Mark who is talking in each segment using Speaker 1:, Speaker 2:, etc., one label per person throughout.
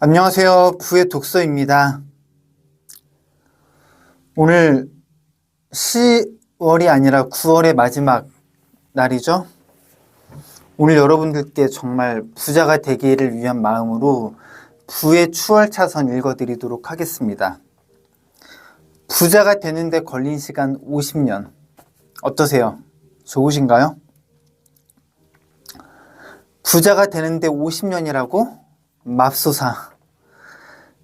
Speaker 1: 안녕하세요. 부의 독서입니다. 오늘 10월이 아니라 9월의 마지막 날이죠. 오늘 여러분들께 정말 부자가 되기를 위한 마음으로 부의 추월차선 읽어드리도록 하겠습니다. 부자가 되는데 걸린 시간 50년. 어떠세요? 좋으신가요? 부자가 되는데 50년이라고? 맙소사.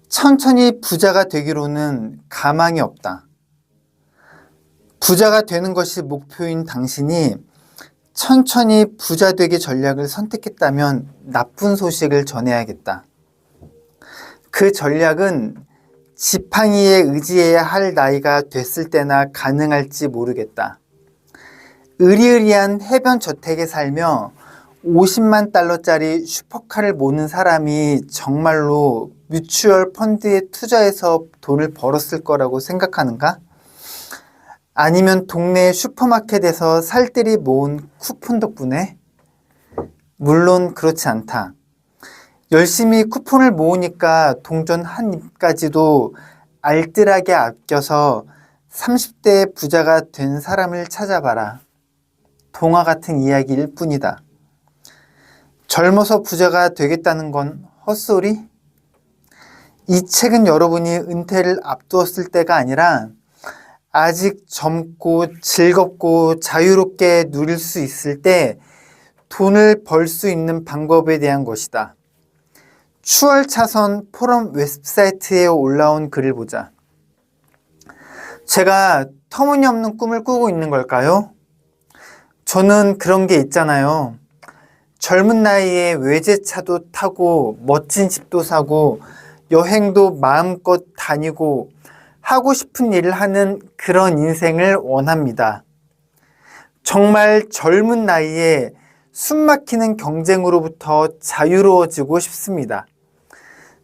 Speaker 1: 천천히 부자가 되기로는 가망이 없다. 부자가 되는 것이 목표인 당신이 천천히 부자 되기 전략을 선택했다면 나쁜 소식을 전해야겠다. 그 전략은 지팡이에 의지해야 할 나이가 됐을 때나 가능할지 모르겠다. 으리으리한 해변 저택에 살며 50만 달러짜리 슈퍼카를 모는 사람이 정말로 뮤추얼 펀드에 투자해서 돈을 벌었을 거라고 생각하는가? 아니면 동네 슈퍼마켓에서 살뜰히 모은 쿠폰 덕분에? 물론 그렇지 않다. 열심히 쿠폰을 모으니까 동전 한 입까지도 알뜰하게 아껴서 30대 부자가 된 사람을 찾아봐라. 동화 같은 이야기일 뿐이다. 젊어서 부자가 되겠다는 건 헛소리? 이 책은 여러분이 은퇴를 앞두었을 때가 아니라 아직 젊고 즐겁고 자유롭게 누릴 수 있을 때 돈을 벌 수 있는 방법에 대한 것이다. 추월차선 포럼 웹사이트에 올라온 글을 보자. 제가 터무니없는 꿈을 꾸고 있는 걸까요? 저는 그런 게 있잖아요. 젊은 나이에 외제차도 타고 멋진 집도 사고 여행도 마음껏 다니고 하고 싶은 일을 하는 그런 인생을 원합니다. 정말 젊은 나이에 숨막히는 경쟁으로부터 자유로워지고 싶습니다.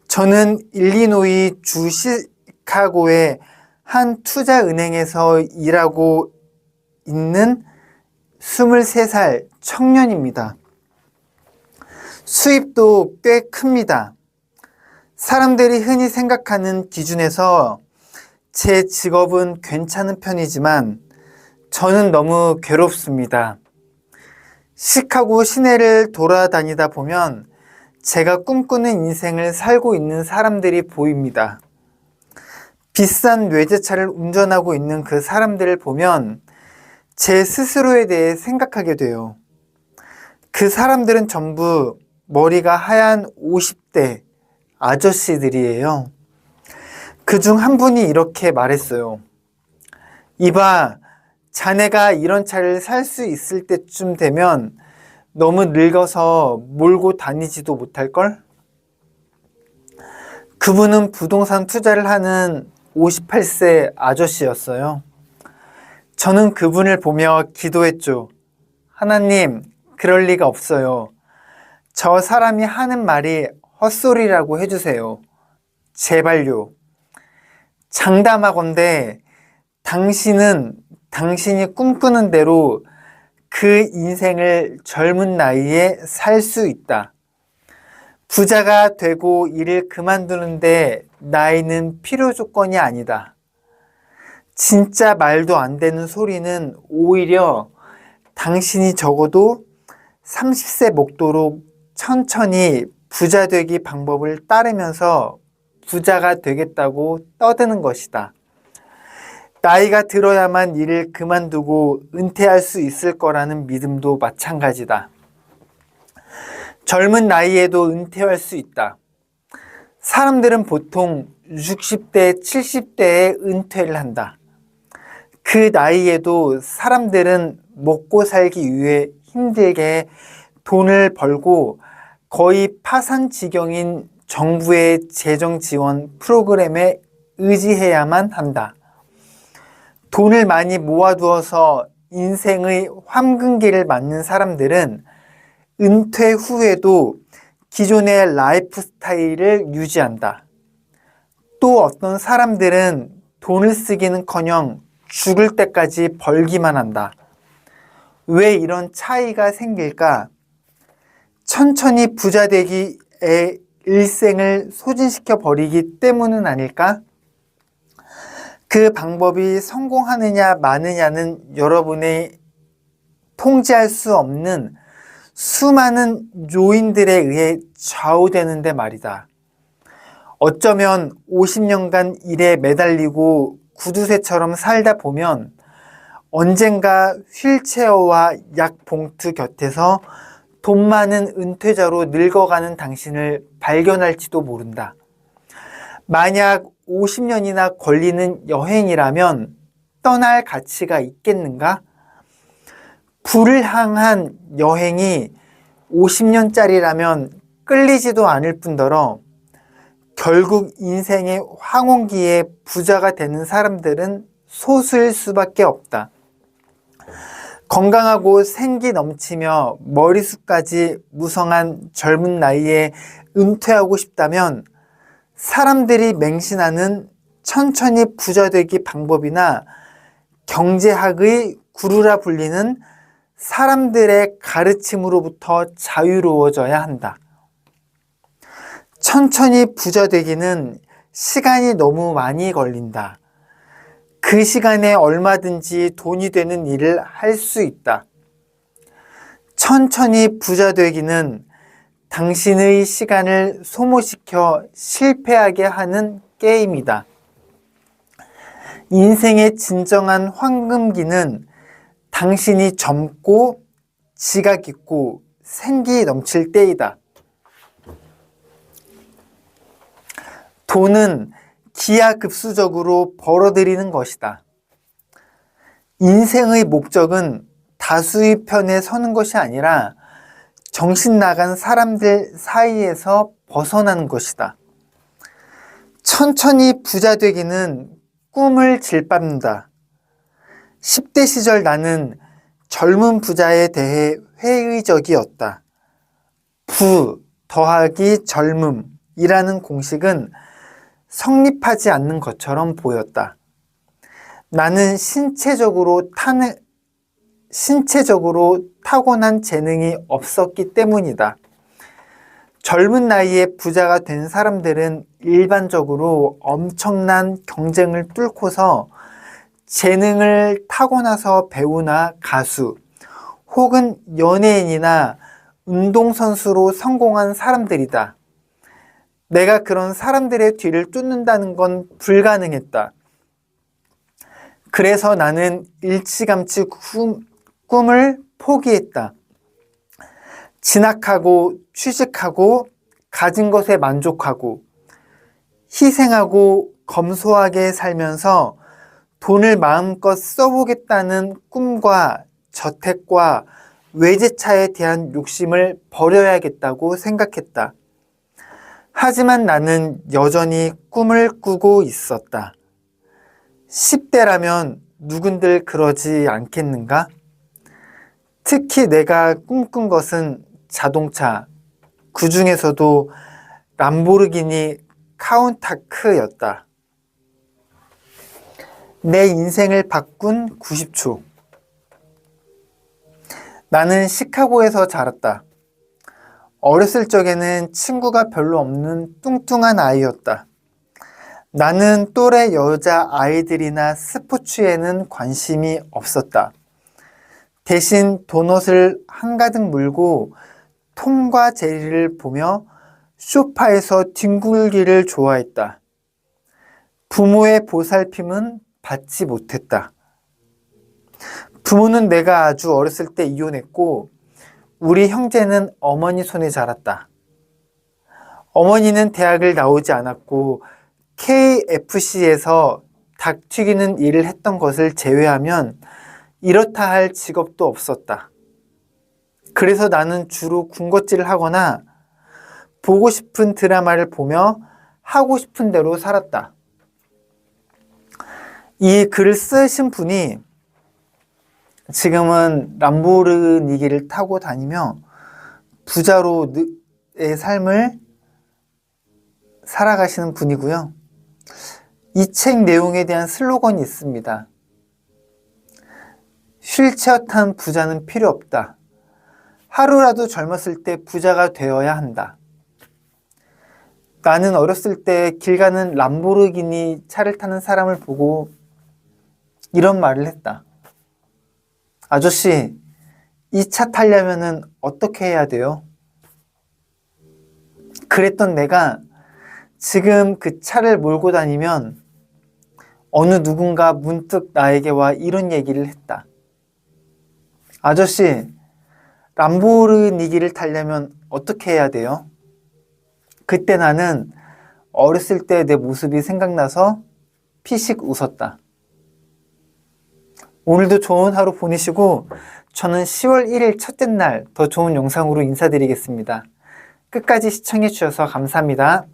Speaker 1: 저는 일리노이 주 시카고의 한 투자은행에서 일하고 있는 23살 청년입니다. 수입도 꽤 큽니다. 사람들이 흔히 생각하는 기준에서 제 직업은 괜찮은 편이지만 저는 너무 괴롭습니다. 시카고 시내를 돌아다니다 보면 제가 꿈꾸는 인생을 살고 있는 사람들이 보입니다. 비싼 외제차를 운전하고 있는 그 사람들을 보면 제 스스로에 대해 생각하게 돼요. 그 사람들은 전부 머리가 하얀 50대 아저씨들이에요. 그중 한 분이 이렇게 말했어요. 이봐, 자네가 이런 차를 살 수 있을 때쯤 되면 너무 늙어서 몰고 다니지도 못할걸? 그분은 부동산 투자를 하는 58세 아저씨였어요. 저는 그분을 보며 기도했죠. 하나님, 그럴 리가 없어요. 저 사람이 하는 말이 헛소리라고 해주세요. 제발요. 장담하건대 당신은 당신이 꿈꾸는 대로 그 인생을 젊은 나이에 살 수 있다. 부자가 되고 일을 그만두는데 나이는 필요 조건이 아니다. 진짜 말도 안 되는 소리는 오히려 당신이 적어도 30세 먹도록 천천히 부자 되기 방법을 따르면서 부자가 되겠다고 떠드는 것이다. 나이가 들어야만 일을 그만두고 은퇴할 수 있을 거라는 믿음도 마찬가지다. 젊은 나이에도 은퇴할 수 있다. 사람들은 보통 60대, 70대에 은퇴를 한다. 그 나이에도 사람들은 먹고 살기 위해 힘들게 돈을 벌고 거의 파산 지경인 정부의 재정 지원 프로그램에 의지해야만 한다. 돈을 많이 모아두어서 인생의 황금기를 맞는 사람들은 은퇴 후에도 기존의 라이프 스타일을 유지한다. 또 어떤 사람들은 돈을 쓰기는커녕 죽을 때까지 벌기만 한다. 왜 이런 차이가 생길까? 천천히 부자 되기에 일생을 소진시켜 버리기 때문은 아닐까? 그 방법이 성공하느냐 마느냐는 여러분의 통제할 수 없는 수많은 요인들에 의해 좌우되는데 말이다. 어쩌면 50년간 일에 매달리고 구두쇠처럼 살다 보면 언젠가 휠체어와 약봉투 곁에서 돈 많은 은퇴자로 늙어가는 당신을 발견할지도 모른다. 만약 50년이나 걸리는 여행이라면 떠날 가치가 있겠는가? 불을 향한 여행이 50년짜리라면 끌리지도 않을 뿐더러 결국 인생의 황혼기에 부자가 되는 사람들은 소수일 수밖에 없다. 건강하고 생기 넘치며 머리숱까지 무성한 젊은 나이에 은퇴하고 싶다면 사람들이 맹신하는 천천히 부자 되기 방법이나 경제학의 구루라 불리는 사람들의 가르침으로부터 자유로워져야 한다. 천천히 부자 되기는 시간이 너무 많이 걸린다. 그 시간에 얼마든지 돈이 되는 일을 할 수 있다. 천천히 부자 되기는 당신의 시간을 소모시켜 실패하게 하는 게임이다. 인생의 진정한 황금기는 당신이 젊고 지각 있고 생기 넘칠 때이다. 돈은 기하급수적으로 벌어들이는 것이다. 인생의 목적은 다수의 편에 서는 것이 아니라 정신 나간 사람들 사이에서 벗어나는 것이다. 천천히 부자 되기는 꿈을 질밟는다. 10대 시절 나는 젊은 부자에 대해 회의적이었다. 부 더하기 젊음이라는 공식은 성립하지 않는 것처럼 보였다. 나는 신체적으로 타고난 재능이 없었기 때문이다. 젊은 나이에 부자가 된 사람들은 일반적으로 엄청난 경쟁을 뚫고서 재능을 타고나서 배우나 가수 혹은 연예인이나 운동선수로 성공한 사람들이다. 내가 그런 사람들의 뒤를 쫓는다는 건 불가능했다. 그래서 나는 일찌감치 꿈을 포기했다. 진학하고 취직하고 가진 것에 만족하고 희생하고 검소하게 살면서 돈을 마음껏 써보겠다는 꿈과 저택과 외제차에 대한 욕심을 버려야겠다고 생각했다. 하지만 나는 여전히 꿈을 꾸고 있었다. 10대라면 누군들 그러지 않겠는가? 특히 내가 꿈꾼 것은 자동차, 그 중에서도 람보르기니 카운타크였다. 내 인생을 바꾼 90초. 나는 시카고에서 자랐다. 어렸을 적에는 친구가 별로 없는 뚱뚱한 아이였다. 나는 또래 여자 아이들이나 스포츠에는 관심이 없었다. 대신 도넛을 한가득 물고 톰과 제리를 보며 소파에서 뒹굴기를 좋아했다. 부모의 보살핌은 받지 못했다. 부모는 내가 아주 어렸을 때 이혼했고 우리 형제는 어머니 손에 자랐다. 어머니는 대학을 나오지 않았고 KFC에서 닭 튀기는 일을 했던 것을 제외하면 이렇다 할 직업도 없었다. 그래서 나는 주로 군것질을 하거나 보고 싶은 드라마를 보며 하고 싶은 대로 살았다. 이 글을 쓰신 분이 지금은 람보르기니를 타고 다니며 부자로의 삶을 살아가시는 분이고요. 이 책 내용에 대한 슬로건이 있습니다. 휠체어 탄 부자는 필요 없다. 하루라도 젊었을 때 부자가 되어야 한다. 나는 어렸을 때 길 가는 람보르기니 차를 타는 사람을 보고 이런 말을 했다. 아저씨, 이 차 타려면은 어떻게 해야 돼요? 그랬던 내가 지금 그 차를 몰고 다니면 어느 누군가 문득 나에게 와 이런 얘기를 했다. 아저씨, 람보르니기를 타려면 어떻게 해야 돼요? 그때 나는 어렸을 때 내 모습이 생각나서 피식 웃었다. 오늘도 좋은 하루 보내시고 저는 10월 1일 첫째 날 더 좋은 영상으로 인사드리겠습니다. 끝까지 시청해 주셔서 감사합니다.